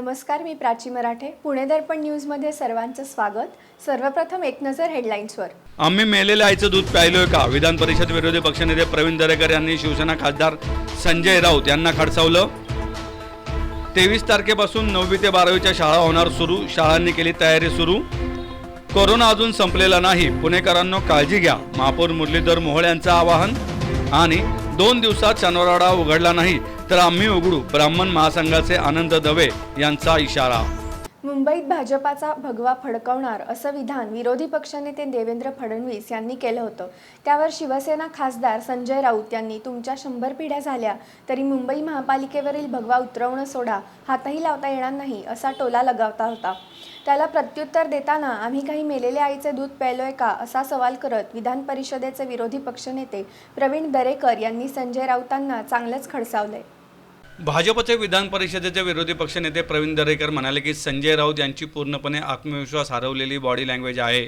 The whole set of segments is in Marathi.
नमस्कार, मी प्राची मराठे. पुणे दर्पण न्यूजमध्ये सर्वांचं स्वागत. सर्वप्रथम एक नजर हेडलाईन्सवर. आम्ही मेलेल्या आईचं दूध प्यायलोय का? विधान परिषद विरोधी पक्षनेते प्रवीण दरेकर यांनी शिवसेना खासदार संजय राऊत यांना खडसावलं. 23 तारखेपासून 9वी ते 12वीच्या शाळा होणार सुरू. शाळांनी केली तयारी सुरू. कोरोना अजून संपलेला नाही. पुणेकरांनो काळजी घ्या. महापौर मुरलीधर मोहोळ यांचं आवाहन. आणि 2 दिवसात शनिवारवाडा उघडला नाही तर आम्ही उघडू. ब्राह्मण महासंघाचे आनंद दवे यांचा इशारा. मुंबईत भाजपाचा भगवा फडकवणार असं विधान विरोधी पक्षनेते देवेंद्र फडणवीस यांनी केलं होतं. त्यावर शिवसेना खासदार संजय राऊत यांनी तुमच्या 100 पिढ्या झाल्या तरी मुंबई महापालिकेवरील भगवा उतरवणं सोडा, हातही लावता येणार नाही असा टोला लगावता होता. त्याला प्रत्युत्तर देताना आम्ही काही मेलेल्या आईचे दूध प्यायलोय का असा सवाल करत विधान परिषदेचे विरोधी पक्षनेते प्रवीण दरेकर यांनी संजय राऊतांना चांगलंच खडसावलंय. भाजपचे विधान परिषदेचे विरोधी पक्षनेते प्रवीण दरेकर म्हणाले की संजय राऊत यांची पूर्णपणे आत्मविश्वास हरवलेली बॉडी लँग्वेज आहे.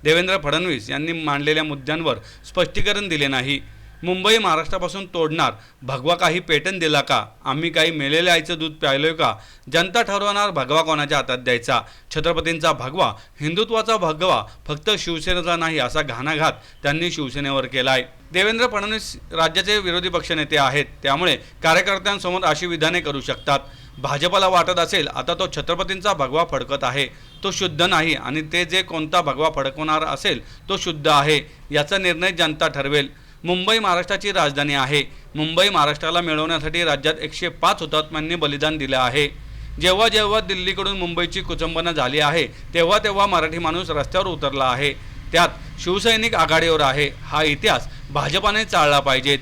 देवेंद्र फडणवीस यांनी मांडलेल्या मुद्द्यांवर स्पष्टीकरण दिले नाही. मुंबई महाराष्ट्रापासून तोडणार. भगवा काही पेटन दिला का? आम्ही काही मेलेल्या आईचं दूध प्यायलोय का? जनता ठरवणार भगवा कोणाच्या हातात द्यायचा. छत्रपतींचा भगवा, हिंदुत्वाचा भगवा फक्त शिवसेनेचा नाही असा घाणाघात त्यांनी शिवसेनेवर केलाय. देवेंद्र फडणवीस राज्याचे विरोधी पक्षनेते आहेत, त्यामुळे कार्यकर्त्यांसमोर अशी विधाने करू शकतात. भाजपला वाटत असेल आता तो छत्रपतींचा भगवा फडकत आहे, तो शुद्ध नाही आणि ते जे कोणता भगवा फडकवणार असेल तो शुद्ध आहे याचा निर्णय जनता ठरवेल. मुंबई महाराष्ट्राची राजधानी आहे. मुंबई महाराष्ट्राला मिळवण्यासाठी राज्यात 105 हुतात्म्यांनी बलिदान दिलं आहे. जेव्हा जेव्हा दिल्लीकडून मुंबईची कुचंबना झाली आहे तेव्हा तेव्हा मराठी माणूस रस्त्यावर उतरला आहे. त्यात शिवसैनिक आघाडीवर आहे. हा इतिहास भाजपाने चाळला पाहिजेत.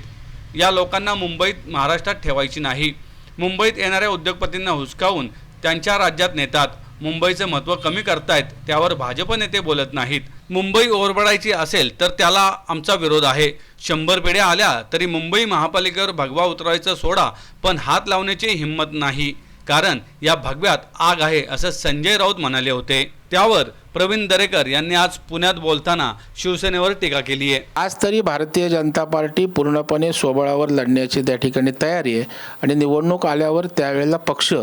या लोकांना मुंबईत महाराष्ट्रात ठेवायची नाही. मुंबईत येणाऱ्या उद्योगपतींना हुसकावून त्यांच्या राज्यात नेतात. मुंबईचं महत्त्व कमी करतायत, त्यावर भाजप नेते बोलत नाहीत. मुंबई ओरबडायची असेल तर त्याला आमचा विरोध आहे. 100 पिढ्या आल्या तरी मुंबई महापालिकेवर भगवा उतरवायचं सोडा, पण हात लावण्याची हिंमत नाही, कारण या भगव्यात आग आहे असं संजय राऊत म्हणाले होते. त्यावर प्रवीण दरेकर यांनी आज पुण्यात बोलताना शिवसेनेवर टीका केली आहे. आज तरी भारतीय जनता पार्टी पूर्णपणे स्वबळावर लढण्याची त्या ठिकाणी तयारी आहे आणि निवडणूक आल्यावर त्यावेळेला पक्ष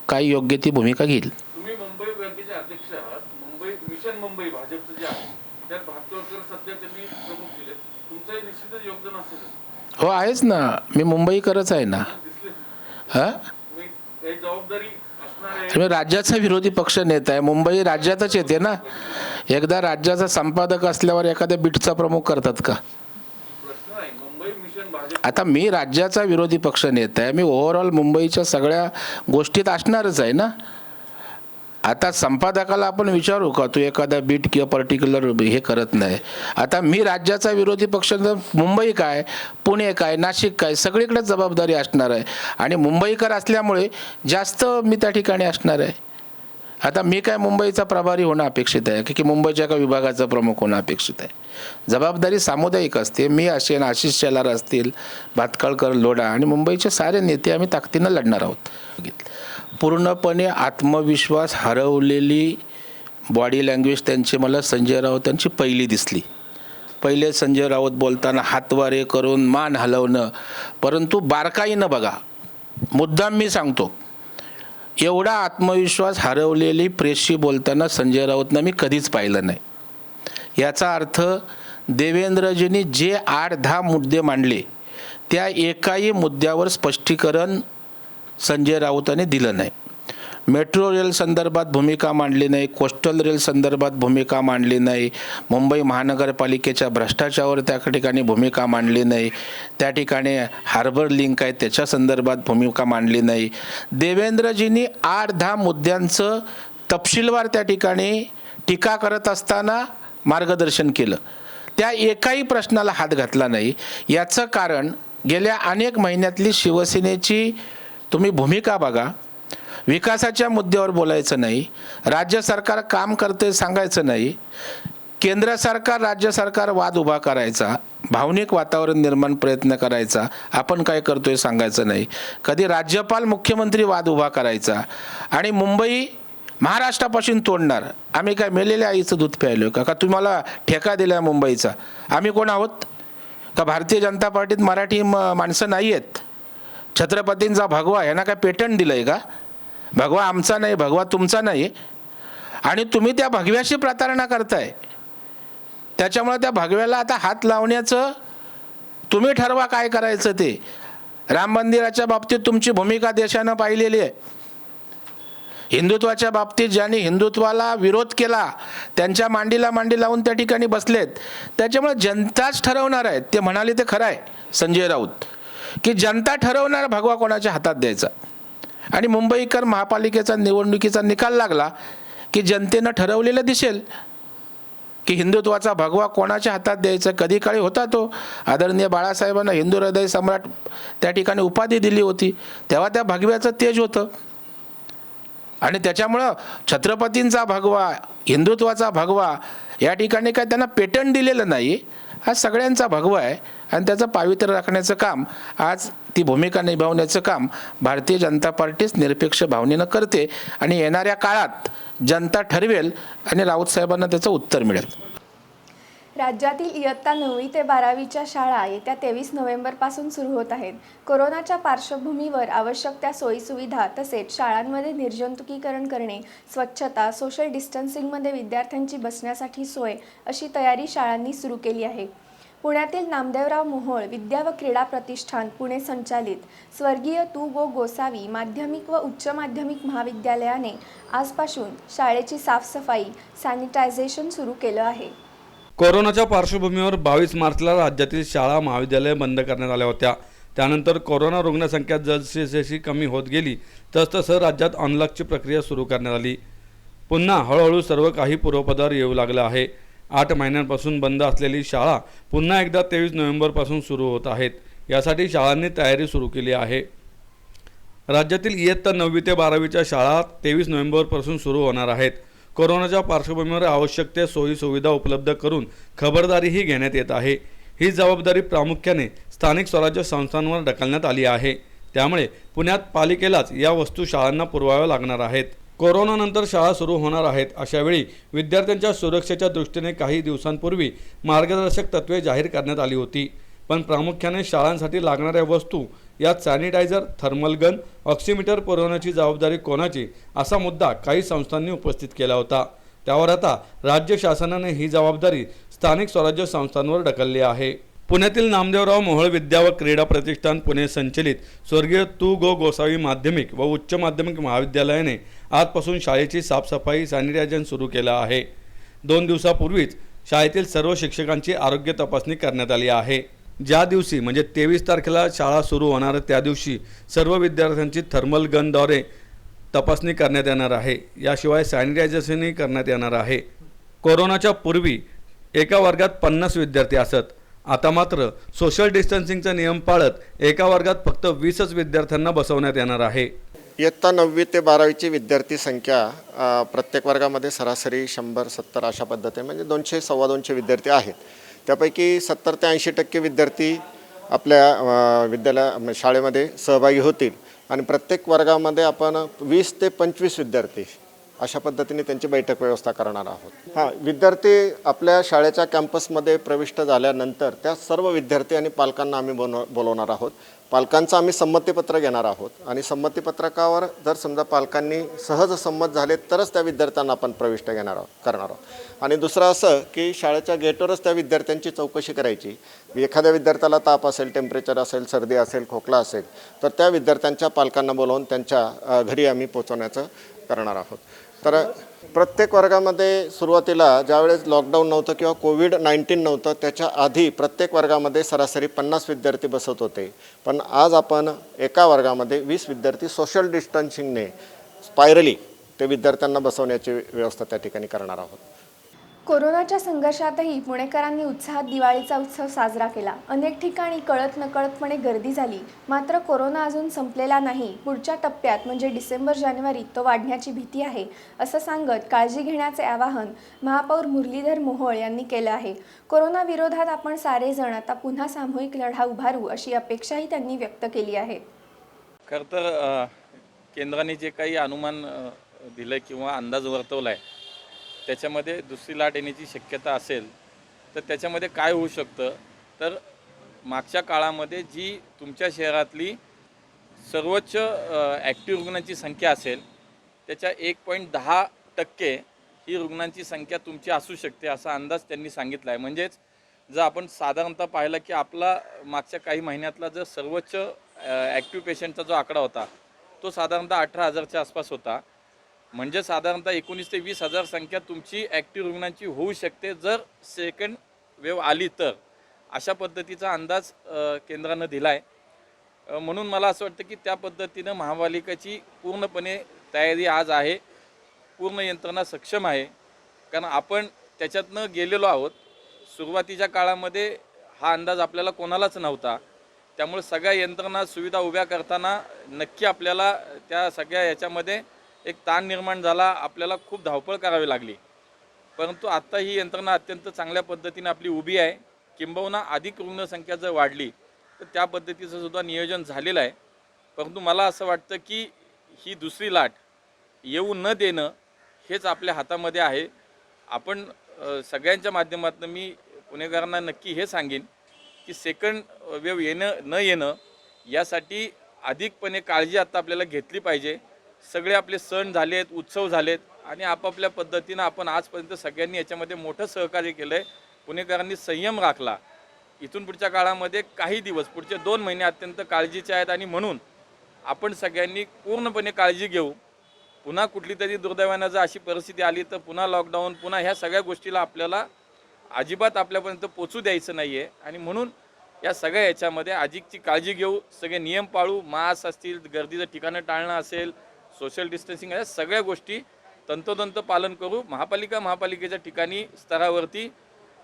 काही योग्य ती भूमिका घेईल. तुम्ही मुंबई बँकेचे अध्यक्ष आहात. मुंबई मिशन मुंबई भाजपचं जे आहे त्यात भारतीय सध्या त्यांनी प्रमुख केले. तुमचंही निश्चितच योगदान असेल. हो आहेच ना, मी मुंबईकरच आहे ना. हां, काही जबाबदारी असणार आहे. मी राज्याचा विरोधी पक्ष नेता आहे. मुंबई राज्यातच येते ना. एकदा राज्याचा संपादक असल्यावर एखाद्या बीटचा प्रमुख करतात का? प्रश्न नाही. मुंबई मिशन भाजप. आता मी राज्याचा विरोधी पक्ष नेता आहे. मी ओव्हरऑल मुंबईच्या सगळ्या गोष्टीत असणारच आहे ना. आता संपादकाला आपण विचारू का तू एखादा बीट किंवा पर्टिक्युलर हे करत नाही. आता मी राज्याचा विरोधी पक्ष, मुंबई काय, पुणे काय, नाशिक काय, सगळीकडे जबाबदारी असणार आहे आणि मुंबईकर असल्यामुळे जास्त मी त्या ठिकाणी असणार आहे. आता मी काय मुंबईचा प्रभारी होणं अपेक्षित आहे की मुंबईच्या एका विभागाचा प्रमुख होणं अपेक्षित आहे. जबाबदारी सामुदायिक असते. मी असेल, आशिष शेलार असतील, भातकाळकर, लोढा आणि मुंबईचे सारे नेते आम्ही ताकदीनं लढणार आहोत. पूर्णपणे आत्मविश्वास हरवलेली बॉडी लँग्वेज त्यांची मला संजय राऊत यांची पहिली दिसली. पहिले संजय राऊत बोलताना हातवारे करून मान हलवणं, परंतु बारकाईनं बघा, मुद्दाम मी सांगतो, एवढा आत्मविश्वास हरवलेली प्रेसशी बोलताना संजय राऊतना मी कधीच पाहिलं नाही. याचा अर्थ देवेंद्रजींनी जे 8-10 मुद्दे मांडले त्या एकाही मुद्द्यावर स्पष्टीकरण संजय राऊतांनी दिलं नाही. मेट्रो रेल संदर्भात भूमिका मांडली नाही. कोस्टल रेल संदर्भात भूमिका मांडली नाही. मुंबई महानगरपालिकेच्या भ्रष्टाचारावर त्या ठिकाणी भूमिका मांडली नाही. त्या ठिकाणी हार्बर लिंक आहे त्याच्या संदर्भात भूमिका मांडली नाही. देवेंद्रजींनी 8-10 मुद्द्यांचं तपशीलवार त्या ठिकाणी टीका करत असताना मार्गदर्शन केलं. त्या एकाही प्रश्नाला हात घातला नाही. याचं कारण गेल्या अनेक महिन्यातली शिवसेनेची तुम्ही भूमिका बघा. विकासाच्या मुद्द्यावर बोलायचं नाही. राज्य सरकार काम करते सांगायचं नाही. केंद्र सरकार राज्य सरकार वाद उभा करायचा, भावनिक वातावरण निर्माण प्रयत्न करायचा. आपण काय करतोय सांगायचं नाही. कधी राज्यपाल मुख्यमंत्री वाद उभा करायचा आणि मुंबई महाराष्ट्रापासून तोडणार. आम्ही काय मेलेल्या आईचं दूध प्यायलो का? तुम्हाला ठेका दिला मुंबईचा? आम्ही कोण आहोत का? भारतीय जनता पार्टीत मराठी माणसं नाही आहेत? छत्रपतींचा भगवा ह्यांना काय पेटंट दिलं आहे का? भगवा आमचा नाही, भगवा तुमचा नाही, आणि तुम्ही त्या भगव्याशी प्रतारणा करताय. त्याच्यामुळे त्या भगव्याला आता हात लावण्याचं तुम्ही ठरवा काय करायचं ते. राम मंदिराच्या बाबतीत तुमची भूमिका देशानं पाहिलेली आहे. हिंदुत्वाच्या बाबतीत ज्यांनी हिंदुत्वाला विरोध केला त्यांच्या मांडीला मांडी लावून त्या ठिकाणी बसलेत. त्याच्यामुळे जनताच ठरवणार आहे. ते म्हणाले ते खरं आहे संजय राऊत, की जनता ठरवणार भगवा कोणाच्या हातात द्यायचा. आणि मुंबईकर महापालिकेचा निवडणुकीचा निकाल लागला की जनतेनं ठरवलेलं दिसेल की हिंदुत्वाचा भगवा कोणाच्या हातात द्यायचा. कधी काळी होता तो आदरणीय बाळासाहेबांना हिंदू हृदय सम्राट त्या ठिकाणी उपाधी दिली होती, तेव्हा त्या भगव्याचं तेज होतं. आणि त्याच्यामुळं छत्रपतींचा भगवा, हिंदुत्वाचा भगवा या ठिकाणी काय त्यांना पेटंट दिलेलं नाही. हा सगळ्यांचा भगवा आहे आणि त्याचं पावित्र्य राखण्याचं काम, आज ती भूमिका निभावण्याचं काम भारतीय जनता पार्टीच निरपेक्ष भावनेनं करते. आणि येणाऱ्या काळात जनता ठरवेल आणि राऊत साहेबांना त्याचं उत्तर मिळेल. राज्यातील इयत्ता 9वी ते 12वीच्या शाळा येत्या 23 नोव्हेंबरपासून सुरू होत आहेत. कोरोनाच्या पार्श्वभूमीवर आवश्यक त्या सोयीसुविधा तसेच शाळांमध्ये निर्जंतुकीकरण करणे, स्वच्छता, सोशल डिस्टन्सिंगमध्ये विद्यार्थ्यांची बसण्यासाठी सोय अशी तयारी शाळांनी सुरू केली आहे. पुण्यातील नामदेवराव मोहोळ विद्या व क्रीडा प्रतिष्ठान पुणे संचालित स्वर्गीय तु गो गोसावी माध्यमिक व उच्च माध्यमिक महाविद्यालयाने आजपासून शाळेची साफसफाई, सॅनिटायझेशन सुरू केलं आहे. कोरोनाच्या पार्श्वभूमीवर 22 मार्चला राज्यातील शाळा महाविद्यालये बंद करण्यात आल्या होत्या. त्यानंतर कोरोना रुग्णसंख्या जसजशी कमी होत गेली तसतसं राज्यात अनलॉकची प्रक्रिया सुरू करण्यात आली. पुन्हा हळूहळू सर्व काही पूर्वपदावर येऊ लागलं आहे. 8 महिन्यांपासून बंद असलेली शाळा पुन्हा एकदा 23 नोव्हेंबरपासून सुरू होत आहेत. यासाठी शाळांनी तयारी सुरू केली आहे. राज्यातील इयत्ता 9वी ते 12वीच्या शाळा 23 नोव्हेंबरपासून सुरू होणार आहेत. कोरोनाच्या पार्श्वभूमीवर आवश्यक त्या सोयीसुविधा उपलब्ध करून खबरदारीही घेण्यात येत आहे. ही जबाबदारी प्रामुख्याने स्थानिक स्वराज्य संस्थांवर ढकलण्यात आली आहे. त्यामुळे पुण्यात पालिकेलाच या वस्तू शाळांना पुरवाव्या लागणार आहेत. कोरोनानंतर शाळा सुरू होणार आहेत. अशावेळी विद्यार्थ्यांच्या सुरक्षेच्या दृष्टीने काही दिवसांपूर्वी मार्गदर्शक तत्त्वे जाहीर करण्यात आली होती. पण प्रामुख्याने शाळांसाठी लागणाऱ्या वस्तू यात सॅनिटायझर, थर्मल गन, ऑक्सिमीटर पुरवण्याची जबाबदारी कोणाची असा मुद्दा काही संस्थांनी उपस्थित केला होता. त्यावर आता राज्य शासनाने ही जबाबदारी स्थानिक स्वराज्य संस्थांवर ढकलली आहे. पुण्यातील नामदेवराव मोहोळ विद्या व क्रीडा प्रतिष्ठान पुणे संचलित स्वर्गीय तु गो गोसावी माध्यमिक व उच्च माध्यमिक महाविद्यालयाने आजपासून शाळेची साफसफाई, सॅनिटायझेशन सुरू केलं आहे. 2 दिवसापूर्वीच शाळेतील सर्व शिक्षकांची आरोग्य तपासणी करण्यात आली आहे. ज्या दिवशी म्हणजे 23 तारखेला शाळा सुरू होणार त्या दिवशी सर्व विद्यार्थ्यांची थर्मल गनद्वारे तपासणी करण्यात येणार आहे. याशिवाय सॅनिटायझेशनही करण्यात येणार आहे. कोरोनाच्या पूर्वी एका वर्गात 50 विद्यार्थी असत. आता मात्र सोशल डिस्टन्सिंगचा नियम पाळत एका वर्गात फक्त 20च विद्यार्थ्यांना बसवण्यात येणार आहे. इयत्ता 9वी ते 12वीची विद्यार्थी संख्या प्रत्येक वर्गामध्ये सरासरी 100-70 अशा पद्धतीने म्हणजे 200-250 विद्यार्थी आहेत. त्यापैकी 70 ते 80% विद्यार्थी आपल्या शाळेमध्ये सहभागी होतील आणि प्रत्येक वर्गामध्ये आपण 20 ते 25 विद्यार्थी अशा पद्धतीने त्यांची बैठक व्यवस्था करणार आहोत. विद्यार्थी आपल्या शाळेच्या कॅम्पसमध्ये प्रविष्ट झाल्यानंतर त्या सर्व विद्यार्थी आणि पालकांना आम्ही बोलवणार आहोत. पालकांचं आम्ही संमतीपत्र घेणार आहोत आणि संमतीपत्रकावर जर समजा पालकांनी सहज संमत झाले तरच त्या विद्यार्थ्यांना आपण प्रविष्ट करणार आहोत. आणि दुसरं असं की शाळेच्या गेटवरच त्या विद्यार्थ्यांची चौकशी करायची. एखाद्या विद्यार्थ्याला ताप असेल, टेम्परेचर असेल, सर्दी असेल, खोकला असेल तर त्या विद्यार्थ्यांच्या पालकांना बोलावून त्यांच्या घरी आम्ही पोहोचवण्याचं करणार आहोत. तर प्रत्येक वर्गामध्ये सुरुवातीला ज्यावेळेस लॉकडाऊन नव्हतं किंवा कोविड-19 नव्हतं त्याच्या आधी प्रत्येक वर्गामध्ये सरासरी 50 विद्यार्थी बसत होते. पण आज आपण एका वर्गामध्ये 20 विद्यार्थी सोशल डिस्टन्सिंगने स्पायरली ते विद्यार्थ्यांना बसवण्याची व्यवस्था त्या ठिकाणी करणार आहोत. कोरोनाच्या संघर्षातही पुणेकरांनी उत्साहात दिवाळीचा उत्सव साजरा केला. अनेक ठिकाणी कळत नकळतपणे गर्दी झाली. मात्र कोरोना अजून संपलेला नाही. पुढच्या टप्प्यात म्हणजे डिसेंबर-जानेवारीत तो वाढण्याची भीती आहे असं सांगत काळजी घेण्याचे आवाहन महापौर मुरलीधर मोहोळ यांनी केलं आहे. कोरोना विरोधात आपण सारेजण आता पुन्हा सामूहिक लढा उभारू अशी अपेक्षाही त्यांनी व्यक्त केली आहे. खरं तर केंद्राने जे काही अनुमान दिलं किंवा अंदाज वर्तवला आहे त्याच्यामध्ये दुसरी लाट येण्याची शक्यता असेल तर त्याच्यामध्ये काय होऊ शकतं तर मागच्या काळामध्ये जी तुमच्या शहरातली सर्वोच्च ॲक्टिव्ह रुग्णांची संख्या असेल त्याच्या 1.10% ही रुग्णांची संख्या तुमची असू शकते असा अंदाज त्यांनी सांगितला आहे. म्हणजेच जर आपण साधारणतः पाहिलं की आपला मागच्या काही महिन्यातला जर सर्वोच्च ॲक्टिव्ह पेशंटचा जो आकडा होता तो साधारणतः 18,000च्या आसपास होता. म्हणजे साधारणतः 19 ते 20,000 संख्या तुमची ॲक्टिव्ह रुग्णांची होऊ शकते जर सेकंड वेव्ह आली तर. अशा पद्धतीचा अंदाज केंद्रानं दिला आहे. म्हणून मला असं वाटतं की त्या पद्धतीनं महापालिकेची पूर्णपणे तयारी आज आहे. पूर्ण यंत्रणा सक्षम आहे. कारण आपण त्याच्यातनं गेलेलो आहोत. सुरुवातीच्या काळामध्ये हा अंदाज आपल्याला कोणालाच नव्हता. त्यामुळे सगळ्या यंत्रणा सुविधा उभ्या करताना नक्की आपल्याला त्या सगळ्या याच्यामध्ये एक ताण निर्माण झाला. आपल्याला खूप धावपळ करावी लागली. परंतु आत्ता ही यंत्रणा अत्यंत चांगल्या पद्धतीने आपली उभी आहे. किंबहुना अधिक रुग्णसंख्या जर वाढली तर त्या पद्धतीचं सुद्धा नियोजन झालेलं आहे. परंतु मला असं वाटतं की ही दुसरी लाट येऊ न देणं हेच आपल्या हातामध्ये आहे. आपण सगळ्यांच्या माध्यमातून मी पुणेकरांना नक्की हे सांगेन की सेकंड वेव्ह येणं न येणं यासाठी अधिकपणे काळजी आता आपल्याला घेतली पाहिजे. सगळे आपले सण झालेत, उत्सव झालेत आणि आपापल्या पद्धतीनं आपण आजपर्यंत सगळ्यांनी याच्यामध्ये मोठं सहकार्य केलं आहे. पुणेकरांनी संयम राखला. इथून पुढच्या काळामध्ये काही दिवस पुढचे 2 महिने अत्यंत काळजीचे आहेत आणि म्हणून आपण सगळ्यांनी पूर्णपणे काळजी घेऊ. पुन्हा कुठली तरी दुर्दैवानं जर अशी परिस्थिती आली तर पुन्हा लॉकडाऊन, पुन्हा ह्या सगळ्या गोष्टीला आपल्याला अजिबात आपल्यापर्यंत पोचू द्यायचं नाही आहे. आणि म्हणून या सगळ्या याच्यामध्ये अधिकची काळजी घेऊ, सगळे नियम पाळू. मास्क असतील, गर्दीचं ठिकाणं टाळणं असेल, सोशल डिस्टन्सिंग, या सगळ्या गोष्टी तंतोतंत पालन करू. महापालिकेच्या ठिकाणी स्तरावरती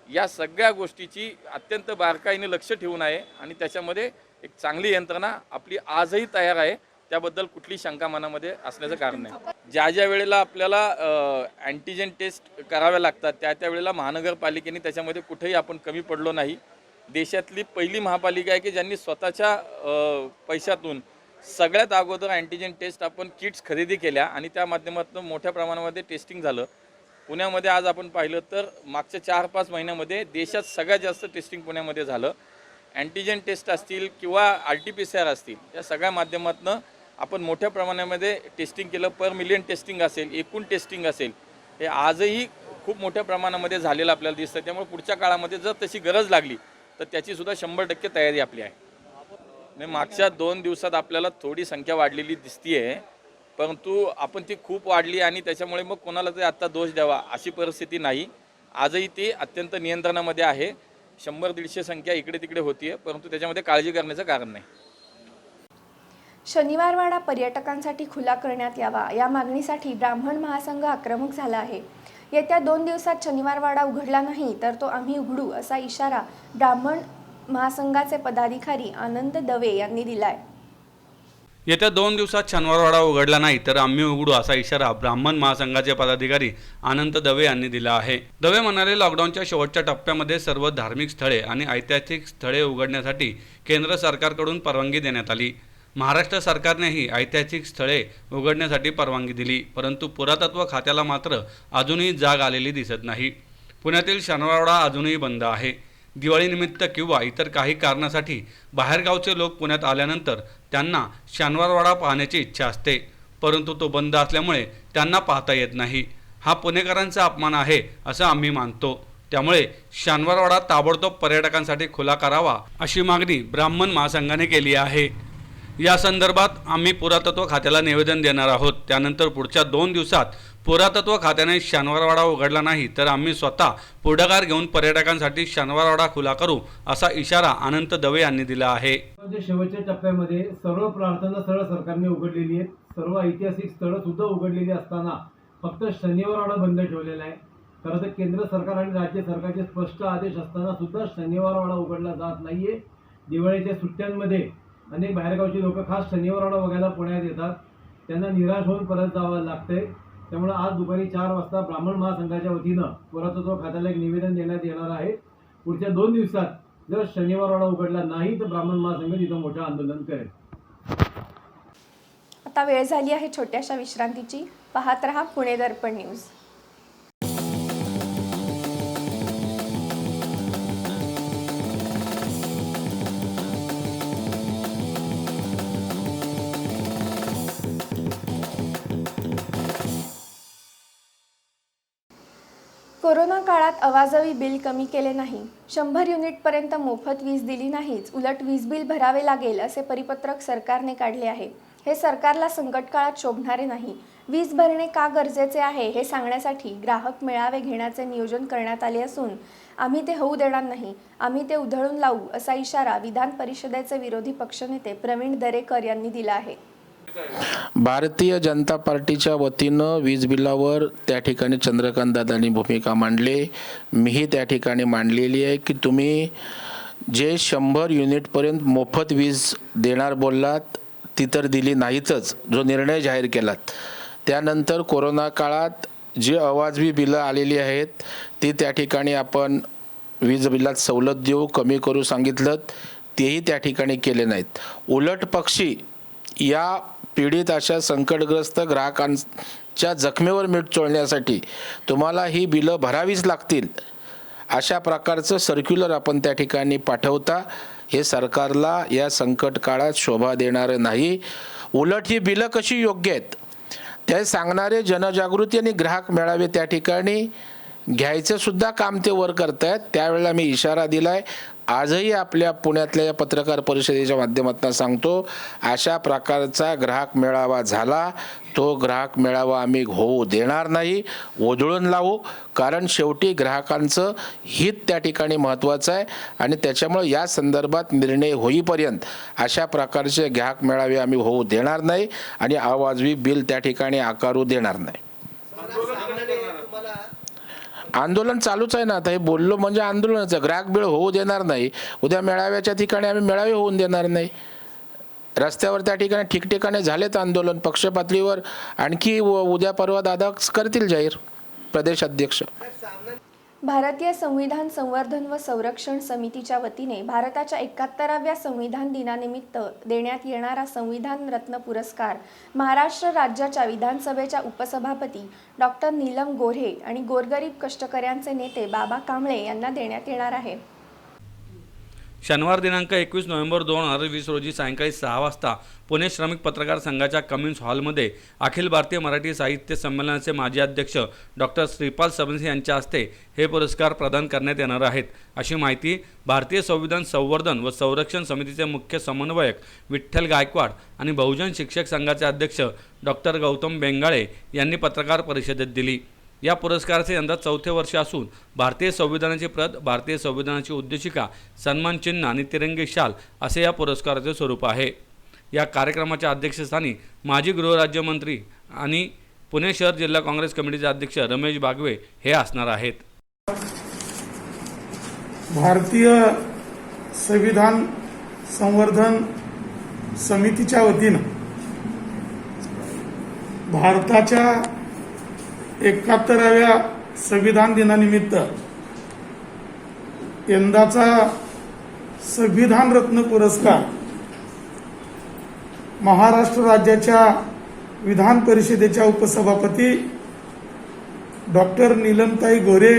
या सगळ्या गोष्टीची अत्यंत बारकाईने लक्ष ठेवून आहे आणि त्याच्यामध्ये एक चांगली यंत्रणा आपली आजही तयार आहे. त्याबद्दल कुठली शंका मनामध्ये असण्याचं कारण नाही. ज्या वेळेला आपल्याला अँटीजेन टेस्ट कराव्या लागतात त्या वेळेला महानगरपालिकेने त्याच्यामध्ये कुठेही आपण कमी पडलो नाही. देशातली पहिली महापालिका आहे की ज्यांनी स्वतःच्या पैशातून सगळ्यात अगोदर अँटीजेन टेस्ट आपण किट्स खरेदी केल्या आणि त्या माध्यमातून मोठ्या प्रमाणामध्ये टेस्टिंग झालं. पुण्यामध्ये आज आपण पाहिलं तर मागच्या 4-5 महिन्यामध्ये देशात सगळ्यात जास्त टेस्टिंग पुण्यामध्ये झालं. अँटीजेन टेस्ट असतील किंवा RT-PCR असतील, या सगळ्या माध्यमातून आपण मोठ्या प्रमाणामध्ये टेस्टिंग केलं. पर मिलियन टेस्टिंग असेल, एकूण टेस्टिंग असेल, हे आजही खूप मोठ्या प्रमाणामध्ये झालेलं आपल्याला दिसतं. त्यामुळे पुढच्या काळामध्ये जर तशी गरज लागली तर त्याचीसुद्धा 100% तयारी आपली आहे. आणि मागच्या 2 दिवसात आपल्याला थोडी संख्या वाढलेली दिसती आहे, परंतु आपण ती खूप वाढली आणि त्याच्यामुळे मग कोणाला तरी आत्ता दोष द्यावा अशी परिस्थिती नाही. आजही ती अत्यंत नियंत्रणामध्ये आहे. 100-150 संख्या इकडे तिकडे होती आहे, परंतु त्याच्यामध्ये काळजी करण्याचं कारण नाही. शनिवारवाडा पर्यटकांसाठी खुला करण्यात यावा या मागणीसाठी ब्राह्मण महासंघ आक्रमक झाला आहे. येत्या 2 दिवसात शनिवारवाडा उघडला नाही तर तो आम्ही उघडू असा इशारा ब्राह्मण महासंघाचे पदाधिकारी आनंद दवे यांनी दिलाय. येत्या 2 दिवसात शनिवारवाडा उघडला नाही तर आम्ही उघडू असा इशारा ब्राह्मण महासंघाचे पदाधिकारी आनंद दवे यांनी दिला आहे. दवे म्हणाले, लॉकडाऊनच्या शेवटच्या टप्प्यामध्ये सर्व धार्मिक स्थळे आणि ऐतिहासिक स्थळे उघडण्यासाठी केंद्र सरकारकडून परवानगी देण्यात आली. महाराष्ट्र सरकारनेही ऐतिहासिक स्थळे उघडण्यासाठी परवानगी दिली, परंतु पुरातत्व खात्याला मात्र अजूनही जाग आलेली दिसत नाही. पुण्यातील शनिवारवाडा अजूनही बंद आहे. दिवाळीनिमित्त किंवा इतर काही कारणासाठी बाहेरगावचे लोक पुण्यात आल्यानंतर त्यांना शनिवारवाडा पाहण्याची इच्छा असते, परंतु तो बंद असल्यामुळे त्यांना पाहता येत नाही. हा पुणेकरांचा अपमान आहे असं आम्ही मानतो. त्यामुळे शनिवारवाडा ताबडतोब पर्यटकांसाठी खुला करावा अशी मागणी ब्राह्मण महासंघाने केली आहे. या संदर्भात आम्ही पुरातत्व खात्याला निवेदन देणार आहोत. त्यानंतर पुढच्या 2 दिवसात पुरातत्व खात्याने शनिवारवाडा उघडला नाही तर आम्ही स्वतः पुढाकार घेऊन पर्यटकांसाठी शनिवारवाडा खुला करू असा इशारा अनंत दवे यांनी दिला आहे. शेवटच्या टप्प्यामध्ये सर्व प्रार्थना स्थळं सरकारने उघडलेली आहेत. सर्व ऐतिहासिक स्थळं सुद्धा उघडलेली असताना फक्त शनिवारवाडा बंद ठेवलेला आहे. खरं तर केंद्र सरकार आणि राज्य सरकारचे स्पष्ट आदेश असताना सुद्धा शनिवारवाडा उघडला जात नाहीये. दिवाळीच्या सुट्ट्यांमध्ये अनेक बाहेरगावची लोक खास शनिवारवाडा बघायला पुण्यात येतात. त्यांना निराश होऊन परत जावं लागतंय. त्यामुळे आज दुपारी 4 वाजता ब्राह्मण महासंघाच्या वतीनं पुरातत्व खात्याला एक निवेदन देण्यात येणार आहे. पुढच्या 2 दिवसात जर शनिवारवाडा उघडला नाही तर ब्राह्मण महासंघ तिथं मोठं आंदोलन करेल. आता वेळ झाली आहे छोट्याशा विश्रांतीची. पाहत रहा पुणे दर्पण न्यूज. कोरोना काळात अवाजवी बिल कमी केले नाही, 100 युनिटपर्यंत मोफत वीज दिली नाहीच, उलट वीज बिल भरावे लागेल असे परिपत्रक सरकारने काढले आहे. हे सरकारला संकट काळात शोभणारे नाही. वीज भरणे का गरजेचे आहे हे सांगण्यासाठी ग्राहक मेळावे घेण्याचे नियोजन करण्यात आले असून आम्ही ते होऊ देणार नाही, आम्ही ते उधळून लावू असा इशारा विधान परिषदेचे विरोधी पक्षनेते प्रवीण दरेकर यांनी दिला आहे. भारतीय जनता पार्टीच्या वतीनं वीज बिलावर त्या ठिकाणी चंद्रकांत दादांनी भूमिका मांडली, मीही त्या ठिकाणी मांडलेली आहे की तुम्ही जे 100 युनिटपर्यंत मोफत वीज देणार बोललात ती तर दिली नाहीतच, जो निर्णय जाहीर केलात. त्यानंतर कोरोना काळात जी अवाजवी बिलं आलेली आहेत ती त्या ठिकाणी आपण वीज बिलात सवलत देऊ, कमी करू सांगितलं, तेही त्या ठिकाणी केले नाहीत. उलट पक्षी या पीडित अशा संकटग्रस्त ग्राहकांच्या जखमेवर मीठ चोळण्यासाठी तुम्हाला ही बिलं भरावीच लागतील अशा प्रकारचं सर्क्युलर आपण त्या ठिकाणी पाठवता. हे सरकारला या संकट काळात शोभा देणारं नाही. उलट ही बिलं कशी योग्य आहेत ते सांगणारे जनजागृती आणि ग्राहक मेळावे त्या ठिकाणी घ्यायचं सुद्धा काम ते वर करतायत. त्यावेळेला मी इशारा दिलाय. आजही आपल्या पुण्यातल्या या पत्रकार परिषदेच्या माध्यमातून सांगतो, अशा प्रकारचा ग्राहक मेळावा झाला तो ग्राहक मेळावा आम्ही होऊ देणार नाही, उधळून लावू. कारण शेवटी ग्राहकांचं हित त्या ठिकाणी महत्त्वाचं आहे आणि त्याच्यामुळे या संदर्भात निर्णय होईपर्यंत अशा प्रकारचे ग्राहक मेळावे आम्ही होऊ देणार नाही आणि अवाजवी बिल त्या ठिकाणी आकारू देणार नाही. आंदोलन चालूच आहे ना. आता हे बोललो म्हणजे आंदोलनाचं. ग्राहक बिल होऊ देणार नाही. उद्या मेळाव्याच्या ठिकाणी आम्ही मेळावे होऊन देणार नाही. रस्त्यावर त्या ठिकाणी ठिकठिकाणी झालेत आंदोलन पक्ष पातळीवर. आणखी उद्या परवा दादा करतील जाहीर प्रदेश अध्यक्ष. भारतीय संविधान संवर्धन व संरक्षण समितीच्या वतीने भारताच्या 71व्या संविधान दिनानिमित्त देण्यात येणारा संविधान रत्न पुरस्कार महाराष्ट्र राज्याच्या विधानसभेच्या उपसभापती डॉक्टर नीलम गोऱ्हे आणि गोरगरीब कष्टकऱ्यांचे नेते बाबा कांबळे यांना देण्यात येणार आहे. शनिवार दिनांक 21 नोव्हेंबर 2020 रोजी सायंकाळी 6 वाजता पुणे श्रमिक पत्रकार संघाच्या कम्युन्स हॉलमध्ये अखिल भारतीय मराठी साहित्य संमेलनाचे माजी अध्यक्ष डॉक्टर श्रीपाल सबनीस यांच्या हस्ते हे पुरस्कार प्रदान करण्यात येणार आहेत, अशी माहिती भारतीय संविधान संवर्धन व संरक्षण समितीचे मुख्य समन्वयक विठ्ठल गायकवाड आणि बहुजन शिक्षक संघाचे अध्यक्ष डॉक्टर गौतम बेंगाळे यांनी पत्रकार परिषदेत दिली. या पुरस्काराचे यंदा 4थे वर्ष असून भारतीय संविधानाची प्रत, भारतीय संविधानाची उद्देशिका, सन्मान चिन्ह आणि तिरंगी शाल असे या पुरस्काराचे स्वरूप आहे. या कार्यक्रमाच्या अध्यक्षस्थानी माजी गृहराज्यमंत्री आणि पुणे शहर जिल्हा काँग्रेस कमिटीचे अध्यक्ष रमेश बागवे हे असणार आहेत. भारतीय संविधान संवर्धन समितीच्या वतीनं भारताच्या 71व्या संविधान दिनानिमित्त यंदाचा संविधान रत्न पुरस्कार महाराष्ट्र राज्याच्या विधान परिषदेच्या उपसभापती डॉक्टर नीलमताई गोरे,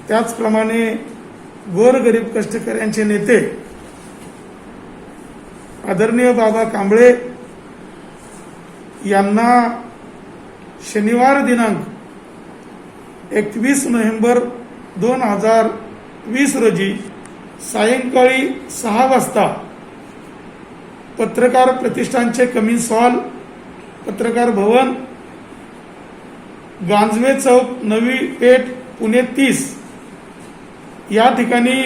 त्याचप्रमाणे गोरगरीब कष्टकऱ्यांचे नेते आदरणीय बाबा कांबळे यांना शनिवार दिनांक 21 नोव्हेंबर 2020 रोजी सायंकाळी 6 वाजता पत्रकार प्रतिष्ठानचे कम्युन्स हॉल, पत्रकार भवन, गांजवे चौक, नवी पेठ, पुणे 30 या ठिकाणी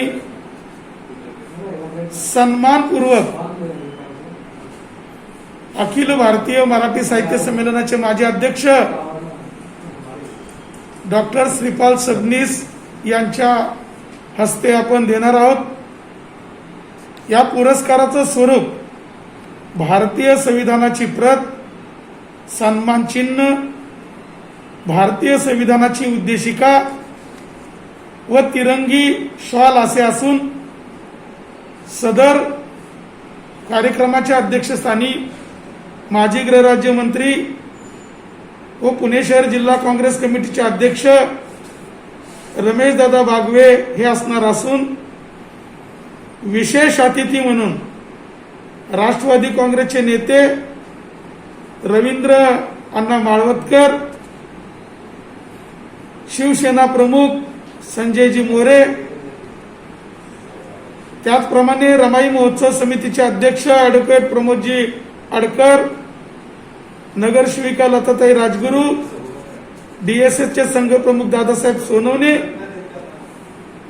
सन्मानपूर्वक अखिल भारतीय मराठी साहित्य संमेलनाचे माजी अध्यक्ष डॉक्टर श्रीपाल सबनीस यांच्या हस्ते आपण देणार आहोत. या पुरस्काराचं स्वरूप भारतीय संविधानाची प्रत, सन्मान चिन्ह, भारतीय संविधानाची उद्देशिका व तिरंगी शॉल असे असून सदर कार्यक्रमाच्या अध्यक्षस्थानी माजी गृहराज्यमंत्री व पुणे शहर जिल्हा काँग्रेस कमिटीचे अध्यक्ष रमेशदादा बागवे हे असणार असून विशेष अतिथी म्हणून राष्ट्रवादी काँग्रेसचे नेते रवींद्र अण्णा माळवतकर, शिवसेना प्रमुख संजयजी मोरे, त्याचप्रमाणे रमाई महोत्सव समितीचे अध्यक्ष ॲडव्होकेट प्रमोदजी आडकर, नगरसेविका लताताई राजगुरू, DSSचे संघ प्रमुख दादासाहेब सोनवणे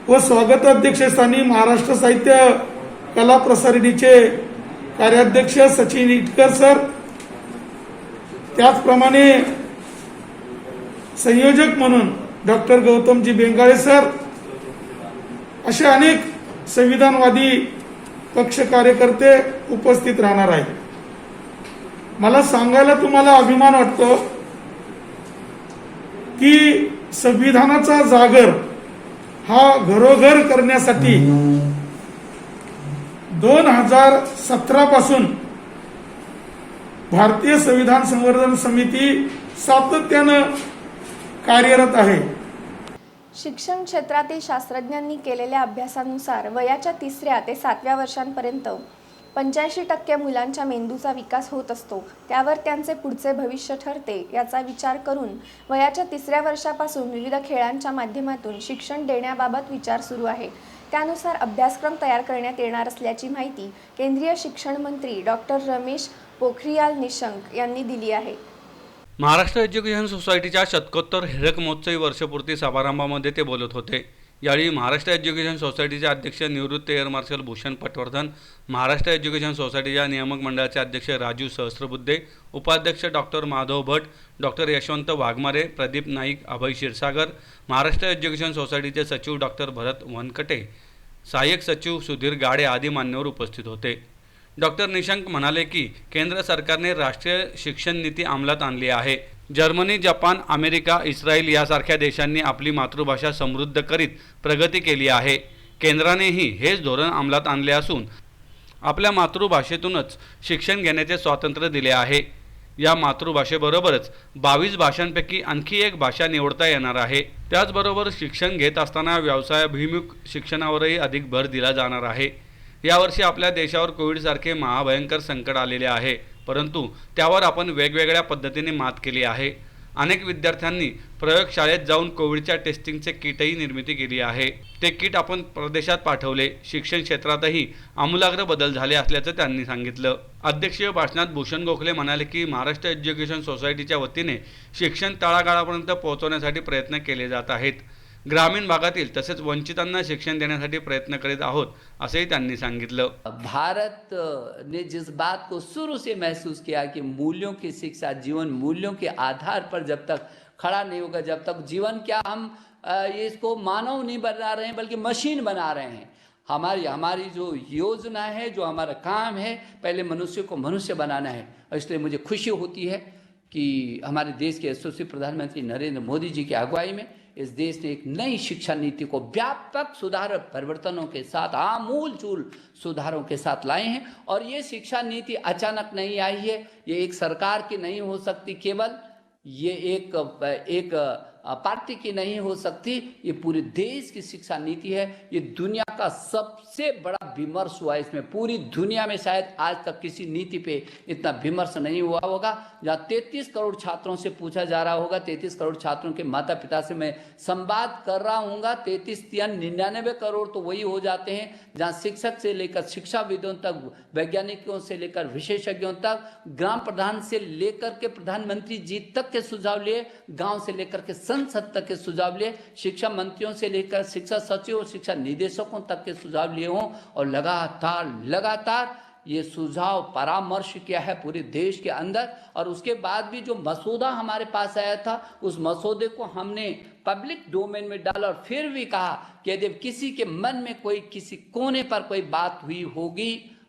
व स्वागत अध्यक्षस्थानी महाराष्ट्र साहित्य कला प्रसारणीचे कार्याध्यक्ष सचिन इटकर सर, त्याचप्रमाणे संयोजक म्हणून डॉक्टर गौतमजी बेंगाळे सर, असे अनेक संविधानवादी पक्ष कार्यकर्ते उपस्थित राहणार आहेत। मला सांगायला तुम्हाला अभिमान वाटतो की संविधानाचा जागर हा घरोघर करण्यासाठी 2017 पासून भारतीय संविधान संवर्धन समिती सातत्यानं कार्यरत आहे। शिक्षण क्षेत्रातील शास्त्रज्ञांनी केलेल्या अभ्यासानुसार वयाच्या 3ऱ्या ते 7व्या वर्षांपर्यंत 85% मुलांच्या मेंदूचा विकास होत असतो। त्यावर त्यांचे पुढचे भविष्य ठरते। याचा विचार करून वयाच्या 3ऱ्या वर्षापासून विविध खेळांच्या माध्यमातून शिक्षण देण्याबाबत विचार सुरू आहे। त्यानुसार अभ्यासक्रम तयार करण्यात येणार असल्याची माहिती केंद्रीय शिक्षण मंत्री डॉक्टर रमेश पोखरियाल निशंक यांनी दिली आहे। महाराष्ट्र एज्युकेशन सोसायटीच्या शतकोत्तर हीरक महोत्सवी वर्षपूर्ती समारंभामध्ये ते बोलत होते। यावेळी महाराष्ट्र एज्युकेशन सोसायटीचे अध्यक्ष निवृत्त air marshal Bhushan Patwardhan, Maharashtra education सोसायटीच्या नियामक मंडळाचे अध्यक्ष राजू सहस्त्रबुद्धे, उपाध्यक्ष doctor Madhav Bhat, doctor Yashwant Waghmare, Pradeep Naik, Abhay Kshirsagar, Maharashtra education सोसायटीचे सचिव डॉक्टर भरत वनकटे, सहाय्यक सचिव सुधीर गाडे आदी मान्यवर उपस्थित होते। डॉक्टर निशंक म्हणाले की केंद्र सरकारने राष्ट्रीय शिक्षण नीती अंमलात आणली आहे। जर्मनी, जपान, अमेरिका, इस्रायल यासारख्या देशांनी आपली मातृभाषा समृद्ध करीत प्रगती केली आहे। केंद्रानेही हेच धोरण अंमलात आणले असून आपल्या मातृभाषेतूनच शिक्षण घेण्याचे स्वातंत्र्य दिले आहे। या मातृभाषेबरोबरच 22 भाषांपैकी आणखी एक भाषा निवडता येणार आहे। त्याचबरोबर शिक्षण घेत असताना व्यवसायाभिमुख शिक्षणावरही अधिक भर दिला जाणार आहे। यावर्षी आपल्या देशावर कोविडसारखे महाभयंकर संकट आलेले आहे, परंतु त्यावर आपण वेगवेगळ्या पद्धतीने मात केली आहे। अनेक विद्यार्थ्यांनी प्रयोगशाळेत जाऊन कोविडच्या टेस्टिंगचे किटही निर्मिती केली आहे। ते किट आपण प्रदेशात पाठवले। शिक्षण क्षेत्रातही आमूलाग्र बदल झाले असल्याचं त्यांनी सांगितलं। अध्यक्षीय भाषणात भूषण गोखले म्हणाले की महाराष्ट्र एज्युकेशन सोसायटीच्या वतीने शिक्षण तळागाळापर्यंत पोहोचवण्यासाठी प्रयत्न केले जात आहेत। ग्रामीण भागातील तसेच वंचितांना शिक्षण देण्यासाठी प्रयत्न करीत आहोत असेही त्यांनी सांगितलं। भारत ने जिस बात को शुरू से महसूस किया कि मूल्यों की शिक्षा जीवन मूल्यों के आधार पर जब तक खड़ा नहीं होगा, जब तक जीवन क्या हम इसको मानव नहीं बना रहे हैं बल्कि मशीन बना रहे हैं। हमारी जो योजना है, जो हमारा काम है, पहले मनुष्य को मनुष्य बनाना है। और इसलिए मुझे खुशी होती है कि हमारे देश के यशस्वी प्रधानमंत्री नरेंद्र मोदी जी की अगुवाई में इस देश ने एक नई शिक्षा नीति को व्यापक सुधार परिवर्तनों के साथ, आमूल चूल सुधारों के साथ लाए हैं। और ये शिक्षा नीति अचानक नहीं आई है, ये एक सरकार की नहीं हो सकती केवल, ये एक पार्टी की नहीं हो सकती, ये पूरे देश की शिक्षा नीति है। ये दुनिया का सबसे बड़ा विमर्श हुआ इसमें। पूरी दुनिया में शायद आज तक किसी नीति पे इतना विमर्श नहीं हुआ होगा। जहाँ 33 करोड़ छात्रों से पूछा जा रहा होगा, 33 करोड़ छात्रों के माता पिता से मैं संवाद कर रहा हूँगा, 33-99 करोड़ तो वही हो जाते हैं जहाँ शिक्षक से लेकर शिक्षाविदों तक, वैज्ञानिकों से लेकर विशेषज्ञों तक, ग्राम प्रधान से लेकर के प्रधानमंत्री जी तक के सुझाव लिए, गाँव से लेकर के संसद तक के सुझाव लिए, शिक्षा मंत्रियों से लेकर शिक्षा सचिव और शिक्षा निदेशकों तक के सुझाव लिए हों। और लगातार ये सुझाव परामर्श किया है पूरे देश के अंदर। और उसके बाद भी जो मसौदा हमारे पास आया था, उस मसौदे को हमने पब्लिक डोमेन में डाला और फिर भी कहा कि यदि किसी के मन में कोई किसी कोने पर कोई बात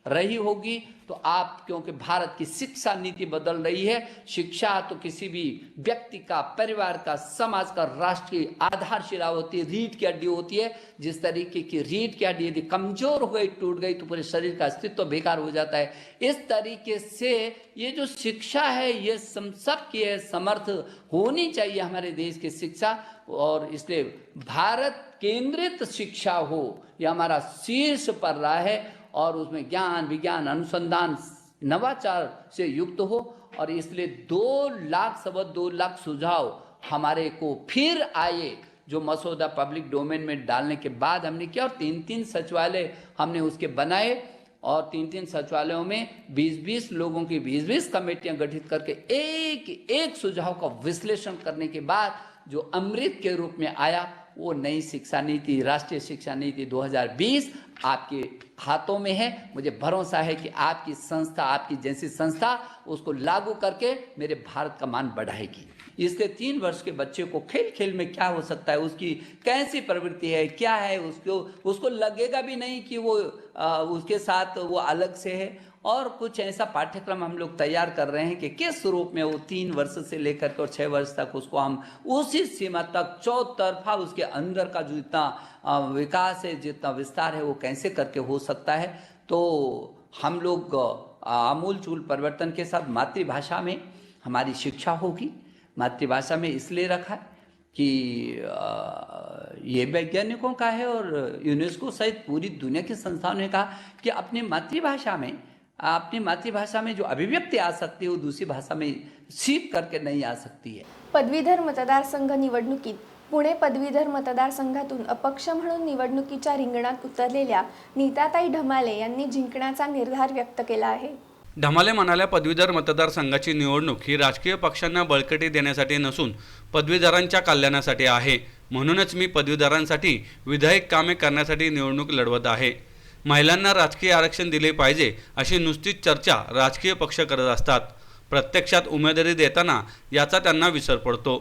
रही होगी तो आप, क्योंकि भारत की शिक्षा नीति बदल रही है। शिक्षा तो किसी भी व्यक्ति का, परिवार का, समाज का, राष्ट्र की आधारशिला होती है, रीढ़ की हड्डी होती है। जिस तरीके की रीढ़ की हड्डी यदि कमजोर हो गई, टूट गई, तो पूरे शरीर का अस्तित्व बेकार हो जाता है। इस तरीके से ये जो शिक्षा है, ये सबकी है, समर्थ होनी चाहिए हमारे देश की शिक्षा। और इसलिए भारत केंद्रित शिक्षा हो, यह हमारा शीर्ष पर रहा है। और उसमें ज्ञान, विज्ञान, अनुसंधान, नवाचार से युक्त हो। और इसलिए 2 लाख 2.25 लाख सुझाव हमारे को फिर आए, जो मसौदा पब्लिक डोमेन में डालने के बाद हमने किया, और 3-3 सचिवालय हमने उसके बनाए, और 3-3 सचिवालयों में 20-20 लोगों की 20-20 कमेटियां गठित करके एक एक सुझाव का विश्लेषण करने के बाद जो अमृत के रूप में आया, वो नई शिक्षा नीति, राष्ट्रीय शिक्षा नीति 2020 आपके हाथों में है। मुझे भरोसा है कि आपकी संस्था, आपकी जैसी संस्था उसको लागू करके मेरे भारत का मान बढ़ाएगी। इसके 3 वर्ष के बच्चे को खेल खेल में क्या हो सकता है, उसकी कैसी प्रवृत्ति है, क्या है, उसको लगेगा भी नहीं कि वो उसके साथ वो अलग से है। और कुछ ऐसा पाठ्यक्रम हम लोग तैयार कर रहे हैं कि किस रूप में वो 3 वर्ष से लेकर के और 6 वर्ष तक उसको हम उसी सीमा तक चौतरफा उसके अंदर का जो जितना विकास है, जितना विस्तार है, वो कैसे करके हो सकता है। तो हम लोग आमूल चूल परिवर्तन के साथ मातृभाषा में हमारी शिक्षा होगी। मातृभाषा में इसलिए रखा है कि ये वैज्ञानिकों का है और यूनेस्को सहित पूरी दुनिया की संस्थाओं ने कहा कि अपनी मातृभाषा में जो अभिव्यक्ति आ सकती है वो दूसरी भाषा में सीख करके नहीं आ सकती है। पदवीधर मतदारसंघ निवडणुकीत पुणे पदवीधर मतदारसंघातून अपक्ष म्हणून निवडणुकीच्या रिंगणात उतरलेल्या नीताताई ढमाले यांनी जिंकण्याचा निर्धार व्यक्त केला आहे। ढमाले म्हणाल्या, पदवीधर मतदारसंघाची निवडणूक ही राजकीय पक्षांना बळकटी देण्यासाठी नसून पदवीधरांच्या कल्याणासाठी आहे। म्हणूनच मी पदवीधरांसाठी विधायक कामे करण्यासाठी निवडणूक लढवत आहे। महिलांना राजकीय आरक्षण दिले पाहिजे अशी नुसतीच चर्चा राजकीय पक्ष करत असतात। प्रत्यक्षात उमेदवारी देताना याचा त्यांना विसर पडतो।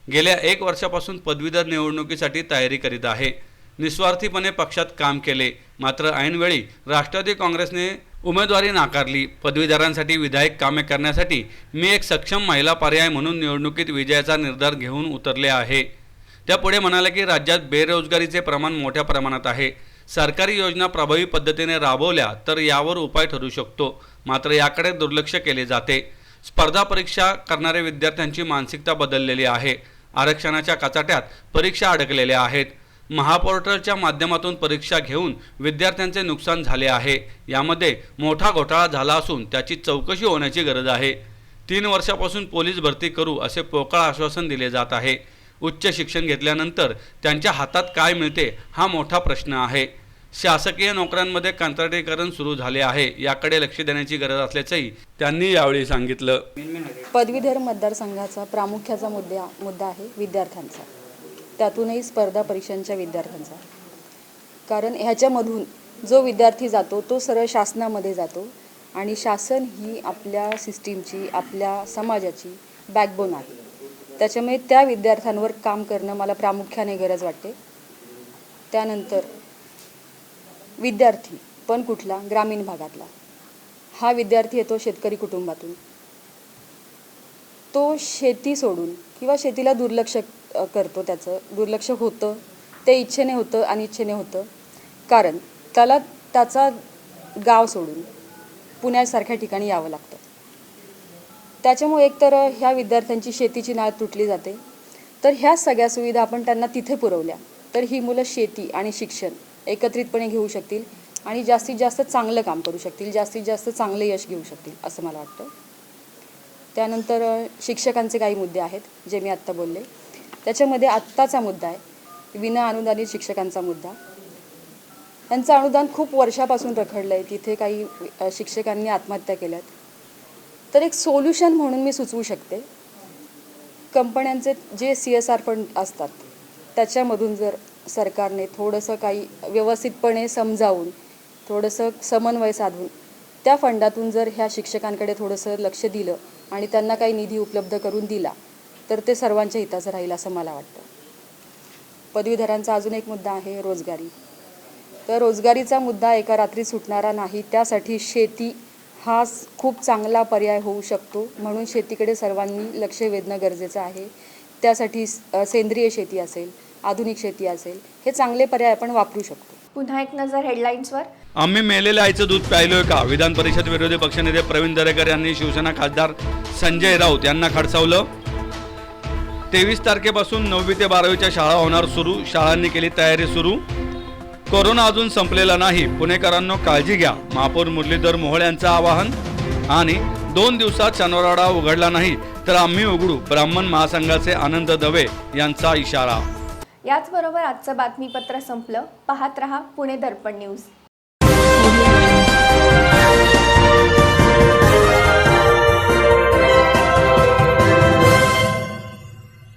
गेल्या 1 वर्षापासून पदवीधर निवडणुकीसाठी तयारी करीत आहे। निस्वार्थीपणे पक्षात काम केले, मात्र ऐनवेळी राष्ट्रवादी काँग्रेसने उमेदवारी नाकारली। पदवीधरांसाठी विधायक कामे करण्यासाठी मी एक सक्षम महिला पर्याय म्हणून निवडणुकीत विजयाचा निर्धार घेऊन उतरले आहे। त्या पुढे म्हणाले की राज्यात बेरोजगारीचे प्रमाण मोठ्या प्रमाणात आहे। सरकारी योजना प्रभावी पद्धतीने राबवल्या तर यावर उपाय ठरू शकतो, मात्र याकडे दुर्लक्ष केले जाते। स्पर्धा परीक्षा करणारे विद्यार्थ्यांची मानसिकता बदललेली आहे। आरक्षणाच्या कचाट्यात परीक्षा अडकलेल्या आहेत। महापोर्टलच्या माध्यमातून परीक्षा घेऊन विद्यार्थ्यांचे नुकसान झाले आहे। यामध्ये मोठा घोटाळा झाला असून त्याची चौकशी होण्याची गरज आहे। 3 वर्षापासून पोलीस भरती करू असे पोकळ आश्वासन दिले जात आहे। उच्च शिक्षण घेतल्यानंतर त्यांच्या हातात काय मिळते हा मोठा प्रश्न आहे। शासकीय नोकऱ्यांमध्ये कंत्राटीकरण सुरू झाले आहे, याकडे लक्ष देण्याची गरज असल्याचंही त्यांनी यावेळी सांगितलं। पदवीधर मतदारसंघाचा प्रामुख्याचा मुद्दा आहे विद्यार्थ्यांचा, त्यातूनही स्पर्धा परीक्षांच्या विद्यार्थ्यांचा। कारण ह्याच्यामधून जो विद्यार्थी जातो तो सरळ शासनामध्ये जातो आणि शासन ही आपल्या सिस्टीमची, आपल्या समाजाची बॅकबोन आहे। त्याच्यामुळे त्या विद्यार्थ्यांवर काम करणं मला प्रामुख्याने गरज वाटते। त्यानंतर विद्यार्थी पण कुठला, ग्रामीण भागातला हा विद्यार्थी येतो शेतकरी कुटुंबातून, तो शेती सोडून किंवा शेतीला दुर्लक्ष करतो, त्याचं दुर्लक्ष होतं, ते इच्छेने होतं, अनिच्छेने होतं, कारण त्याला त्याचा गाव सोडून पुण्यासारख्या ठिकाणी यावं लागतं। त्याच्यामुळे एकतर ह्या विद्यार्थ्यांची शेतीची नाळ तुटली जाते। तर ह्या सगळ्या सुविधा आपण त्यांना तिथे पुरवल्या तर ही मुलं शेती आणि शिक्षण एकत्रितपणे घेऊ शकतील आणि जास्तीत जास्त चांगलं काम करू शकतील, जास्तीत जास्त चांगलं यश घेऊ शकतील असं मला वाटतं। त्यानंतर शिक्षकांचे काही मुद्दे आहेत जे मी आत्ता बोलले। त्याच्यामध्ये आत्ताचा मुद्दा आहे विना अनुदानित शिक्षकांचा मुद्दा। त्यांचं अनुदान खूप वर्षापासून रखडलं आहे, तिथे काही शिक्षकांनी आत्महत्या केल्यात। तर एक सोल्युशन म्हणून मी सुचवू शकते, कंपन्यांचे जे CSR फंड असतात त्याच्यामधून जर सरकारने थोडंसं काही व्यवस्थितपणे समजावून, थोडंसं समन्वय साधून त्या फंडातून जर ह्या शिक्षकांकडे थोडंसं लक्ष दिलं आणि त्यांना काही निधी उपलब्ध करून दिला तर ते सर्वांच्या हिताचं राहील असं मला वाटतं। पदवीधरांचा अजून एक मुद्दा आहे रोजगारी। तर रोजगारीचा मुद्दा एका रात्री सुटणारा नाही, त्यासाठी शेती हा खूप चांगला पर्याय होऊ शकतो, म्हणून शेतीकडे सर्वांनी लक्ष वेधणं गरजेचं आहे। त्यासाठी सेंद्रिय शेती असेल, आधुनिक शेती असेल, हे चांगले पर्याय आपण वापरू शकतो। पुन्हा एक नजर हेडलाईन्सवर। आम्ही मेलेल्या आईचं दूध प्यायलोय का? विधान परिषद विरोधी पक्षनेते प्रवीण दरेकर यांनी शिवसेना खासदार संजय राऊत यांना खडसावलं। 23 तारखेपासून 9वी ते 12वीच्या शाळा होणार सुरू, शाळांनी केली तयारी सुरू। कोरोना अजून संपलेला नाही, पुणेकरांनो काळजी घ्या, महापौर मुरलीधर मोहोळ यांचं आवाहन। आणि 2 दिवसात शनिवारवाडा उघडला नाही तर आम्ही उघडू ब्राह्मण महासंघाचे आनंद दवे यांचा इशारा. याचबरोबर आजचं बातमीपत्र संपलं. पाहत रहा पुणे दर्पण न्यूज.